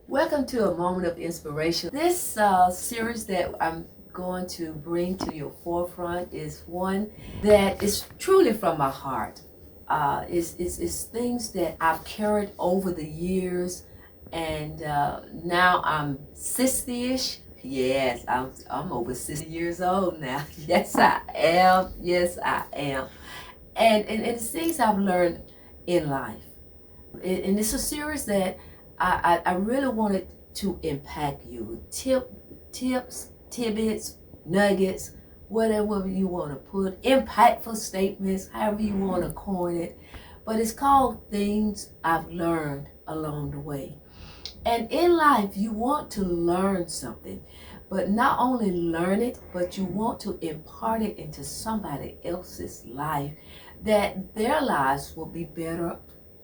Welcome to a moment of inspiration. This series that I'm going to bring to your forefront is one that is truly from my heart. It's things that I've carried over the years, and now I'm 60-ish. Yes, I'm over 60 years old now. Yes, I am. Yes, I am. And it's things I've learned in life. And it's a series that I really wanted to impact you with tips, tidbits, nuggets, whatever you want to put, impactful statements, however you want to coin it. But it's called Things I've Learned Along the Way. And in life, you want to learn something, but not only learn it, but you want to impart it into somebody else's life, that their lives will be better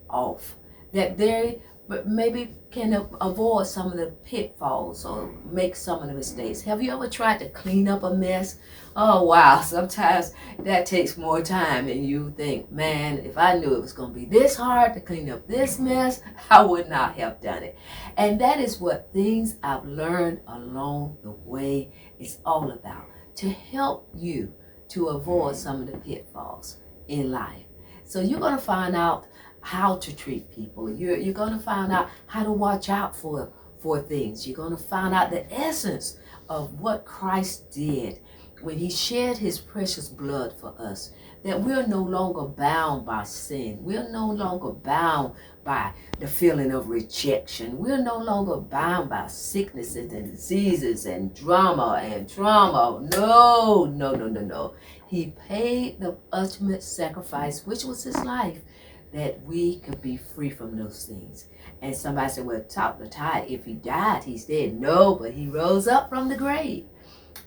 off, that they but maybe can avoid some of the pitfalls or make some of the mistakes. Have you ever tried to clean up a mess? Oh wow, sometimes that takes more time than you think. Man, if I knew it was going to be this hard to clean up this mess, I would not have done it. And that is what Things I've Learned Along the Way is all about, to help you to avoid some of the pitfalls in life. So you're going to find out how to treat people. You're going to find out how to watch out for things. You're going to find out the essence of what Christ did when he shed his precious blood for us, that we're no longer bound by sin. We're no longer bound by the feeling of rejection. We're no longer bound by sicknesses and diseases and drama and trauma. No, no, no, no, no. He paid the ultimate sacrifice, which was his life, that we could be free from those things. And somebody said, well, top the tide, if he died, he's dead. No, but he rose up from the grave.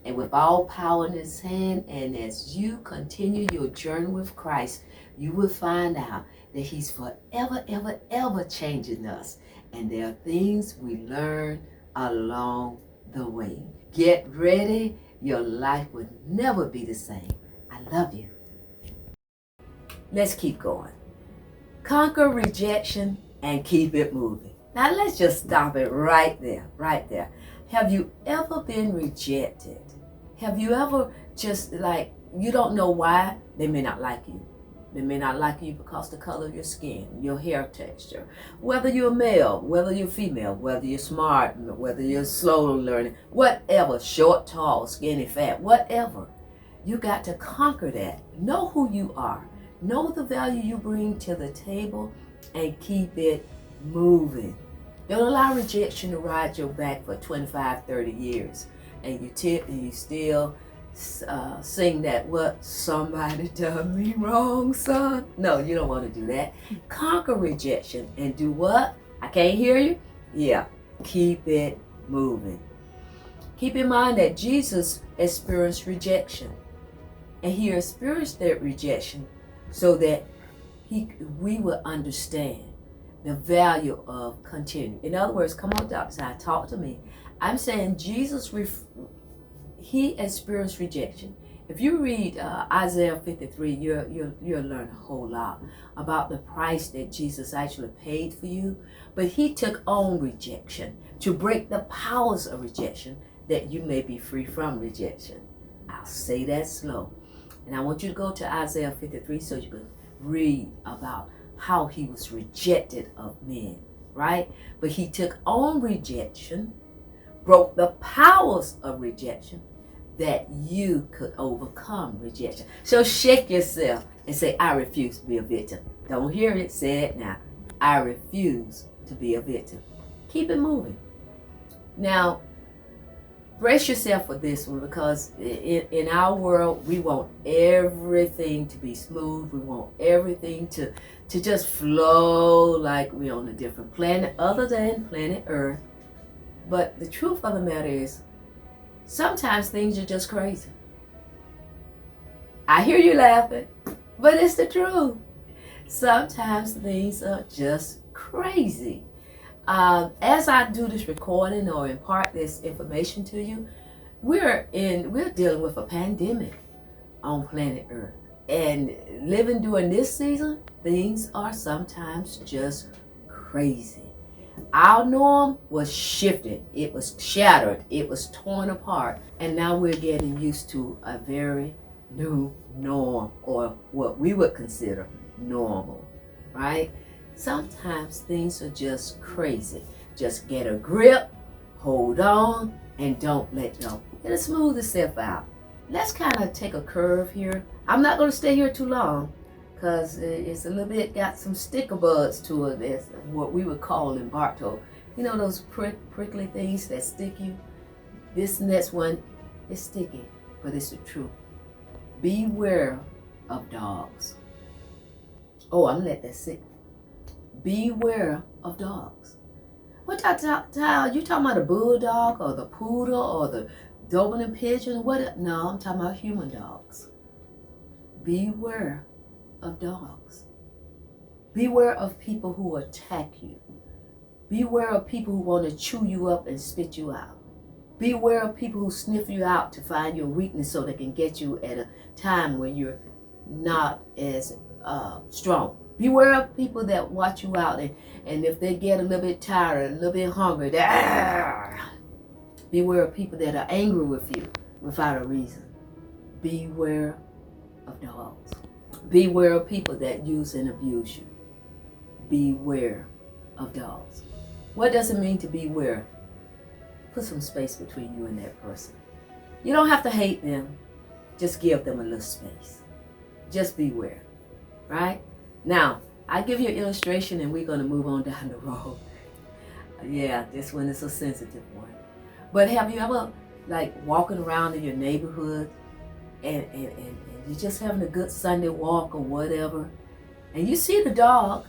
And with all power in his hand, and as you continue your journey with Christ, you will find out that he's forever, ever, ever changing us. And there are things we learn along the way. Get ready. Your life will never be the same. I love you. Let's keep going. Conquer rejection and keep it moving. Now let's just stop it right there, right there. Have you ever been rejected? Have you ever just you don't know why? They may not like you. They may not like you because the color of your skin, your hair texture, whether you're male, whether you're female, whether you're smart, whether you're slow learning, whatever, short, tall, skinny, fat, whatever. You got to conquer that. Know who you are. Know the value you bring to the table and keep it moving. Don't allow rejection to ride your back for 25, 30 years. And you tip and you still sing that, what, somebody done me wrong, son? No, you don't want to do that. Conquer rejection and do what? I can't hear you? Yeah, keep it moving. Keep in mind that Jesus experienced rejection. And he experienced that rejection so that we will understand the value of continuing. In other words, come on, Dr. Sai, talk to me. I'm saying Jesus, he experienced rejection. If you read Isaiah 53, you'll learn a whole lot about the price that Jesus actually paid for you. But he took on rejection to break the powers of rejection, that you may be free from rejection. I'll say that slow. And I want you to go to Isaiah 53 so you can read about how he was rejected of men, right? But he took on rejection, broke the powers of rejection, that you could overcome rejection. So shake yourself and say, I refuse to be a victim. Don't hear it, say it now. I refuse to be a victim. Keep it moving. Now, brace yourself for this one, because in our world, we want everything to be smooth. We want everything to just flow like we're on a different planet other than planet Earth. But the truth of the matter is, sometimes things are just crazy. I hear you laughing, but it's the truth. Sometimes things are just crazy. As I do this recording or impart this information to you, we're dealing with a pandemic on planet Earth. And living during this season, things are sometimes just crazy. Our norm was shifted, it was shattered, it was torn apart, and now we're getting used to a very new norm, or what we would consider normal, right? Sometimes things are just crazy. Just get a grip, hold on, and don't let go. It'll smooth itself out. Let's kind of take a curve here. I'm not going to stay here too long because it's a little bit got some sticker buds to it. That's what we would call in Barto. You know those prickly things that stick you? This next one is sticky, but it's the truth. Beware of dogs. Oh, I'm gonna let that sit. Beware of dogs. What you talking about? A bulldog or the poodle or the Doberman pigeon? What? No, I'm talking about human dogs. Beware of dogs. Beware of people who attack you. Beware of people who want to chew you up and spit you out. Beware of people who sniff you out to find your weakness so they can get you at a time when you're not as strong. Beware of people that watch you out, and if they get a little bit tired, a little bit hungry, beware of people that are angry with you without a reason. Beware of dogs. Beware of people that use and abuse you. Beware of dogs. What does it mean to beware? Put some space between you and that person. You don't have to hate them. Just give them a little space. Just beware, right? Now, I give you an illustration and we're going to move on down the road. Yeah, this one is a sensitive one. But have you ever, like, walking around in your neighborhood and you're just having a good Sunday walk or whatever, and you see the dog,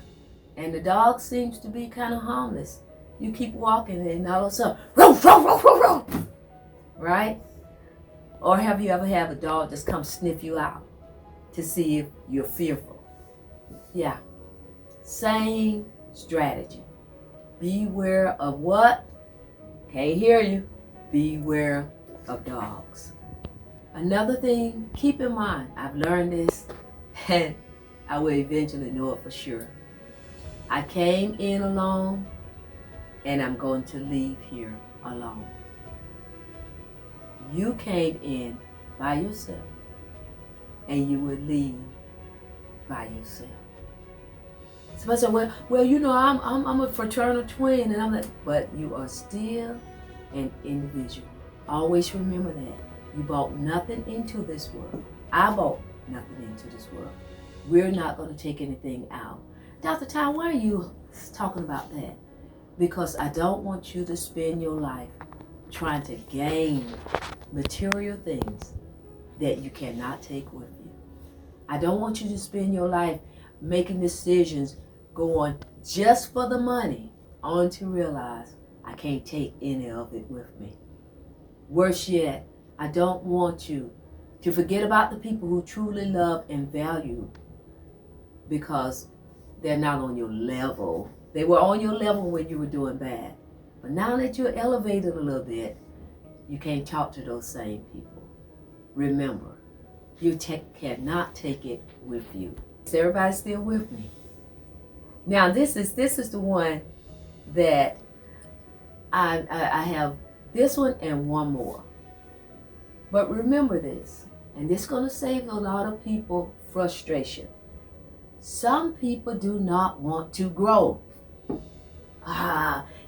and the dog seems to be kind of harmless. You keep walking and all of a sudden, row, row, row, row, row, right? Or have you ever had a dog just come sniff you out to see if you're fearful? Yeah, same strategy. Beware of what? Can't hear you. Beware of dogs. Another thing, keep in mind, I've learned this and I will eventually know it for sure. I came in alone and I'm going to leave here alone. You came in by yourself and you will leave by yourself. Somebody said, well, you know, I'm a fraternal twin, and I'm like, but you are still an individual. Always remember that. You brought nothing into this world. I brought nothing into this world. We're not going to take anything out. Dr. Ty, why are you talking about that? Because I don't want you to spend your life trying to gain material things that you cannot take with you. I don't want you to spend your life making decisions going just for the money, only to realize I can't take any of it with me. Worse yet, I don't want you to forget about the people who truly love and value because they're not on your level. They were on your level when you were doing bad. But now that you're elevated a little bit, you can't talk to those same people. Remember, you cannot take it with you. Is everybody still with me? Now this is the one that I have, this one and one more. But remember this, and this is going to save a lot of people frustration. Some people do not want to grow.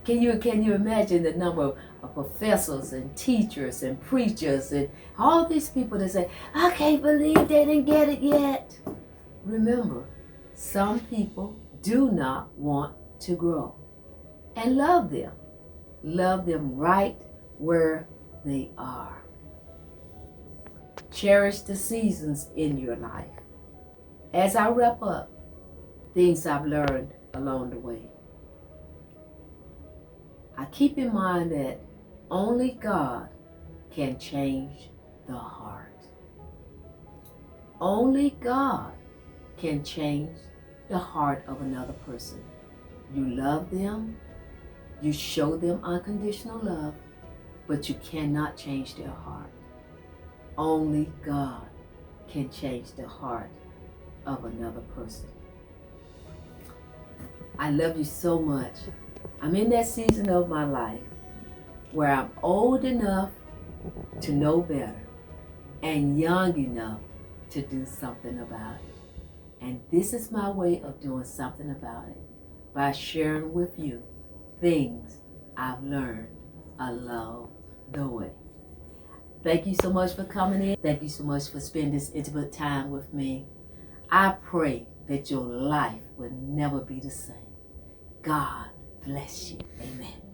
Can you imagine the number of professors and teachers and preachers and all these people that say, I can't believe they didn't get it yet. Remember, some people do not want to grow. And love them. Love them right where they are. Cherish the seasons in your life. As I wrap up, things I've learned along the way. I keep in mind that only God can change the heart. Only God can change the heart of another person. You love them, you show them unconditional love, but you cannot change their heart. Only God can change the heart of another person. I love you so much. I'm in that season of my life where I'm old enough to know better and young enough to do something about it. And this is my way of doing something about it, by sharing with you things I've learned along the way. Thank you so much for coming in. Thank you so much for spending this intimate time with me. I pray that your life will never be the same. God bless you. Amen.